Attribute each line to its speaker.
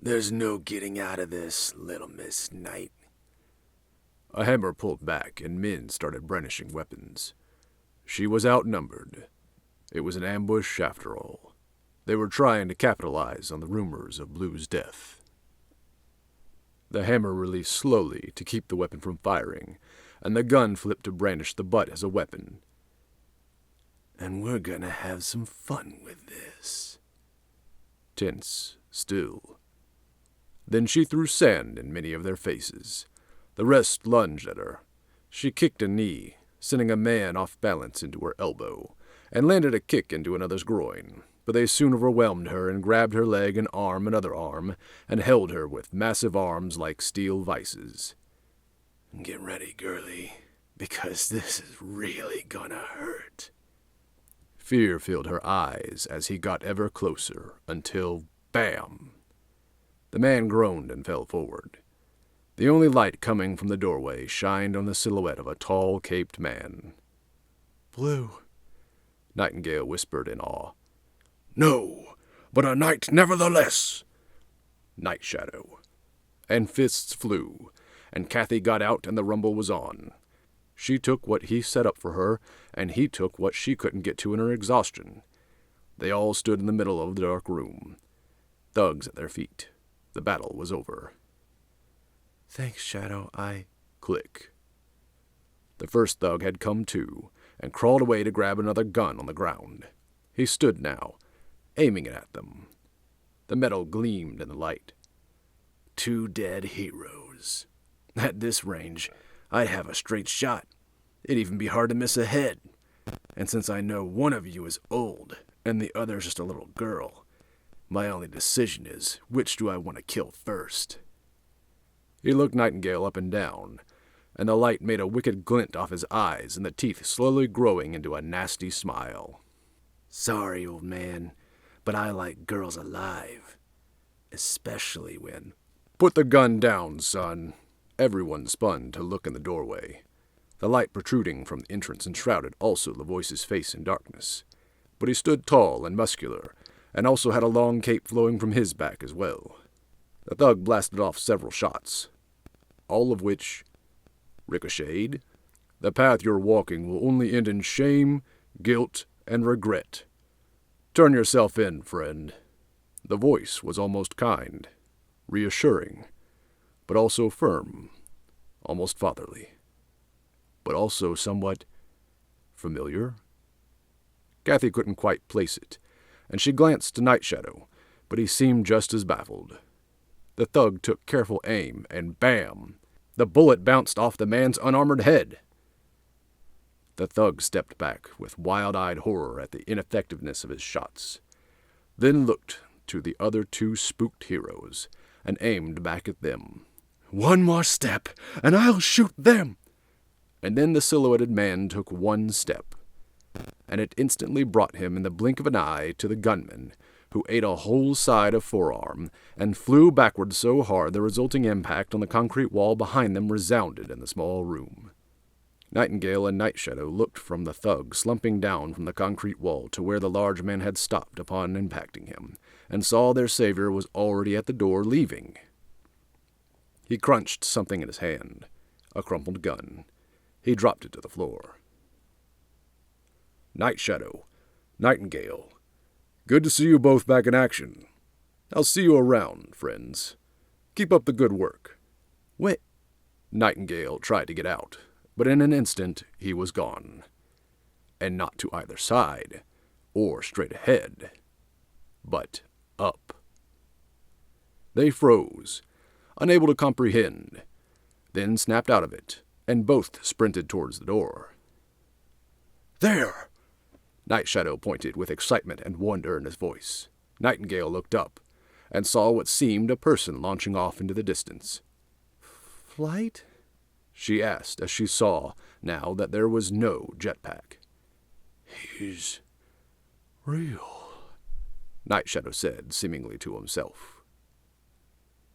Speaker 1: There's no getting out of this, little Miss Knight.
Speaker 2: A hammer pulled back, and men started brandishing weapons. She was outnumbered. It was an ambush after all. They were trying to capitalize on the rumors of Blue's death. The hammer released slowly to keep the weapon from firing, and the gun flipped to brandish the butt as a weapon.
Speaker 1: And we're gonna have some fun with this.
Speaker 2: Tense, still. Then she threw sand in many of their faces. The rest lunged at her. She kicked a knee, sending a man off balance into her elbow, and landed a kick into another's groin, but they soon overwhelmed her and grabbed her leg and arm, another arm, and held her with massive arms like steel vices.
Speaker 1: Get ready, girlie, because this is really gonna hurt.
Speaker 2: Fear filled her eyes as he got ever closer, until, bam! The man groaned and fell forward. The only light coming from the doorway shined on the silhouette of a tall, caped man.
Speaker 1: Blue,
Speaker 2: Nightingale whispered in awe.
Speaker 1: No, but a knight nevertheless.
Speaker 2: Night Shadow. And fists flew, and Kathy got out and the rumble was on. She took what he set up for her, and he took what she couldn't get to in her exhaustion. They all stood in the middle of the dark room, thugs at their feet. The battle was over.
Speaker 1: Thanks, Shadow,
Speaker 2: Click. The first thug had come to, and crawled away to grab another gun on the ground. He stood now, aiming it at them. The metal gleamed in the light.
Speaker 1: 2 dead heroes. At this range, I'd have a straight shot. It'd even be hard to miss a head. And since I know one of you is old, and the other's just a little girl, my only decision is, which do I want to kill first?
Speaker 2: He looked Nightingale up and down, and the light made a wicked glint off his eyes and the teeth slowly growing into a nasty smile.
Speaker 1: Sorry, old man, but I like girls alive. Especially when...
Speaker 2: Put the gun down, son. Everyone spun to look in the doorway. The light protruding from the entrance enshrouded also the voice's face in darkness. But he stood tall and muscular, and also had a long cape flowing from his back as well. The thug blasted off several shots, all of which ricocheted. The path you're walking will only end in shame, guilt, and regret. Turn yourself in, friend. The voice was almost kind, reassuring, but also firm, almost fatherly, but also somewhat familiar. Kathy couldn't quite place it, and she glanced to Night Shadow, but he seemed just as baffled. The thug took careful aim, and bam! The bullet bounced off the man's unarmored head. The thug stepped back with wild-eyed horror at the ineffectiveness of his shots, then looked to the other 2 spooked heroes and aimed back at them.
Speaker 1: One more step, and I'll shoot them!
Speaker 2: And then the silhouetted man took one step, and it instantly brought him in the blink of an eye to the gunman, who ate a whole side of forearm and flew backward so hard the resulting impact on the concrete wall behind them resounded in the small room. Nightingale and Night Shadow looked from the thug slumping down from the concrete wall to where the large man had stopped upon impacting him, and saw their savior was already at the door leaving. He crunched something in his hand, a crumpled gun. He dropped it to the floor. Night Shadow, Nightingale, good to see you both back in action. I'll see you around, friends. Keep up the good work.
Speaker 1: Wait.
Speaker 2: Nightingale tried to get out, but in an instant he was gone. And not to either side, or straight ahead, but up. They froze, unable to comprehend, then snapped out of it, and both sprinted towards the door.
Speaker 1: There!
Speaker 2: Night Shadow pointed with excitement and wonder in his voice. Nightingale looked up, and saw what seemed a person launching off into the distance.
Speaker 1: Flight?
Speaker 2: She asked as she saw now that there was no jetpack.
Speaker 1: He's real,
Speaker 2: Night Shadow said, seemingly to himself.